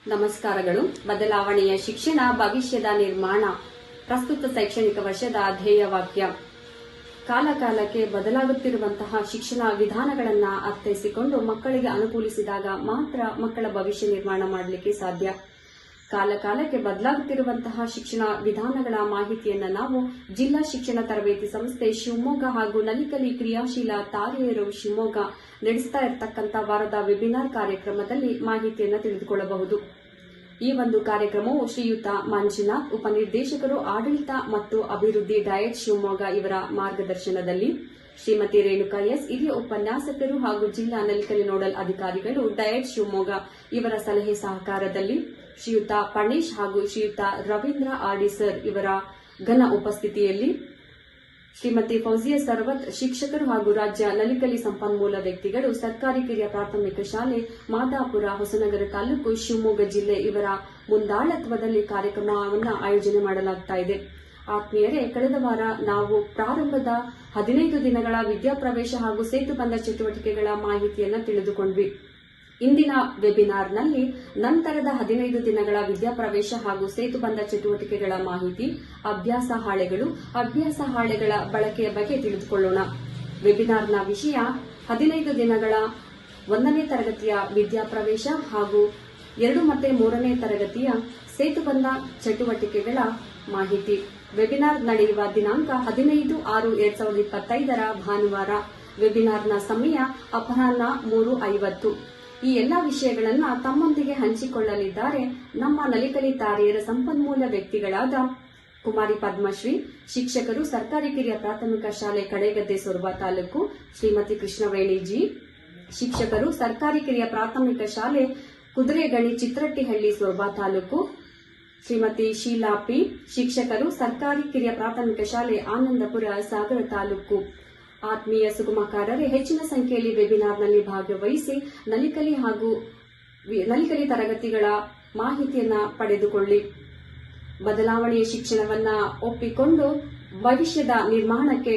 ನಮಸ್ಕಾರಗಳು. ಬದಲಾವಣೆಯ ಶಿಕ್ಷಣ ಭವಿಷ್ಯದ ನಿರ್ಮಾಣ. ಪ್ರಸ್ತುತ ಶೈಕ್ಷಣಿಕ ವರ್ಷದ ಧ್ಯೇಯವಾಕ್ಯ. ಕಾಲಕಾಲಕ್ಕೆ ಬದಲಾಗುತ್ತಿರುವಂತಹ ಶಿಕ್ಷಣ ವಿಧಾನಗಳನ್ನು ಅರ್ಥೈಸಿಕೊಂಡು ಮಕ್ಕಳಿಗೆ ಅನುಕೂಲಿಸಿದಾಗ ಮಾತ್ರ ಮಕ್ಕಳ ಭವಿಷ್ಯ ನಿರ್ಮಾಣ ಮಾಡಲಿಕ್ಕೆ ಸಾಧ್ಯ. ಕಾಲಕಾಲಕ್ಕೆ ಬದಲಾಗುತ್ತಿರುವಂತಹ ಶಿಕ್ಷಣ ವಿಧಾನಗಳ ಮಾಹಿತಿಯನ್ನು ನಾವು ಜಿಲ್ಲಾ ಶಿಕ್ಷಣ ತರಬೇತಿ ಸಂಸ್ಥೆ ಶಿವಮೊಗ್ಗ ಹಾಗೂ ನಲಿಕಲಿ ಕ್ರಿಯಾಶೀಲ ತಾರೆಯರು ಶಿವಮೊಗ್ಗ ನಡೆಸ್ತಾ ಇರತಕ್ಕಂಥ ವಾರದ ವೆಬಿನಾರ್ ಕಾರ್ಯಕ್ರಮದಲ್ಲಿ ಮಾಹಿತಿಯನ್ನು ತಿಳಿದುಕೊಳ್ಳಬಹುದು. ಈ ಒಂದು ಕಾರ್ಯಕ್ರಮವು ಶ್ರೀಯುತ ಮಂಜುನಾಥ್, ಉಪನಿರ್ದೇಶಕರು ಆಡಳಿತ ಮತ್ತು ಅಭಿವೃದ್ಧಿ ಡಯಟ್ ಶಿವಮೊಗ್ಗ ಇವರ ಮಾರ್ಗದರ್ಶನದಲ್ಲಿ, ಶ್ರೀಮತಿ ರೇಣುಕಾ ಎಸ್, ಹಿರಿಯ ಉಪನ್ಯಾಸಕರು ಹಾಗೂ ಜಿಲ್ಲಾ ನಲಿಕಲಿ ನೋಡಲ್ ಅಧಿಕಾರಿಗಳು ಡಯಟ್ ಶಿವಮೊಗ್ಗ ಇವರ ಸಲಹೆ ಸಹಕಾರದಲ್ಲಿ, ಶ್ರೀಯುತ ಪಣೇಶ್ ಹಾಗೂ ಶ್ರೀಯುತ ರವೀಂದ್ರ ಆಡಿಸರ್ ಇವರ ಘನ ಉಪಸ್ಥಿತಿಯಲ್ಲಿ, ಶ್ರೀಮತಿ ಫೌಜಿಯಾ ಸರ್ವತ್, ಶಿಕ್ಷಕರು ಹಾಗೂ ರಾಜ್ಯ ನಲಿಕಲಿ ಸಂಪನ್ಮೂಲ ವ್ಯಕ್ತಿಗಳು, ಸರ್ಕಾರಿ ಕಿರಿಯ ಪ್ರಾಥಮಿಕ ಶಾಲೆ ಮಾದಾಪುರ, ಹೊಸನಗರ ತಾಲೂಕು, ಶಿವಮೊಗ್ಗ ಜಿಲ್ಲೆ ಇವರ ಮುಂದಾಳತ್ವದಲ್ಲಿ ಕಾರ್ಯಕ್ರಮವನ್ನು ಆಯೋಜನೆ ಮಾಡಲಾಗುತ್ತಿದೆ. ಆತ್ಮೀಯರೇ, ಕಳೆದ ವಾರ ನಾವು ಪ್ರಾರಂಭದ 15 ದಿನಗಳ ವಿದ್ಯಾಪ್ರವೇಶ ಹಾಗೂ ಸೇತುಬಂಧ ಚಟುವಟಿಕೆಗಳ ಮಾಹಿತಿಯನ್ನು ತಿಳಿದುಕೊಂಡ್ವಿ. ಇಂದಿನ ವೆಬಿನಾರ್ನಲ್ಲಿ ನಂತರದ 15 ದಿನಗಳ ವಿದ್ಯಾಪ್ರವೇಶ ಹಾಗೂ ಸೇತುಬಂಧ ಚಟುವಟಿಕೆಗಳ ಮಾಹಿತಿ, ಅಭ್ಯಾಸ ಹಾಳೆಗಳ ಬಳಕೆಯ ಬಗ್ಗೆ ತಿಳಿದುಕೊಳ್ಳೋಣ. ವೆಬಿನಾರ್ನ ವಿಷಯ 15 ದಿನಗಳ 1ನೇ ತರಗತಿಯ ವಿದ್ಯಾಪ್ರವೇಶ ಹಾಗೂ 2 ಮತ್ತು 3ನೇ ತರಗತಿಯ ಸೇತುಬಂಧ ಚಟುವಟಿಕೆಗಳ ಮಾಹಿತಿ. ವೆಬಿನಾರ್ ನಡೆಯುವ ದಿನಾಂಕ 15/6/2025 ಭಾನುವಾರ. ವೆಬಿನಾರ್ನ ಸಮಯ ಅಪರಾಹ್ನ 3:50. ಈ ಎಲ್ಲಾ ವಿಷಯಗಳನ್ನು ತಮ್ಮೊಂದಿಗೆ ಹಂಚಿಕೊಳ್ಳಲಿದ್ದಾರೆ ನಮ್ಮ ನಲಿಕಲಿ ತಾರೆಯರ ಸಂಪನ್ಮೂಲ ವ್ಯಕ್ತಿಗಳಾದ ಕುಮಾರಿ ಪದ್ಮಶ್ರೀ, ಶಿಕ್ಷಕರು, ಸರ್ಕಾರಿ ಕಿರಿಯ ಪ್ರಾಥಮಿಕ ಶಾಲೆ ಕಡೆಗದ್ದೆ ಸೊರಬ ತಾಲೂಕು, ಶ್ರೀಮತಿ ಕೃಷ್ಣವೇಣಿ ಜಿ, ಶಿಕ್ಷಕರು, ಸರ್ಕಾರಿ ಕಿರಿಯ ಪ್ರಾಥಮಿಕ ಶಾಲೆ ಕುದುರೆಗಣಿ ಚಿತ್ರಟ್ಟಿಹಳ್ಳಿ ಸೊರಬ ತಾಲೂಕು, ಶ್ರೀಮತಿ ಶೀಲಾ ಪಿ, ಶಿಕ್ಷಕರು, ಸರ್ಕಾರಿ ಕಿರಿಯ ಪ್ರಾಥಮಿಕ ಶಾಲೆ ಆನಂದಪುರ ಸಾಗರ ತಾಲೂಕು. ಆತ್ಮೀಯ ಸುಗಮಕಾರರೇ, ಹೆಚ್ಚಿನ ಸಂಖ್ಯೆಯಲ್ಲಿ ವೆಬಿನಾರ್ನಲ್ಲಿ ಭಾಗವಹಿಸಿ ನಲಿಕಲಿ ತರಗತಿಗಳ ಮಾಹಿತಿಯನ್ನ ಪಡೆದುಕೊಳ್ಳಿ. ಬದಲಾವಣೆಯ ಶಿಕ್ಷಣವನ್ನ ಒಪ್ಪಿಕೊಂಡು ಭವಿಷ್ಯದ ನಿರ್ಮಾಣಕ್ಕೆ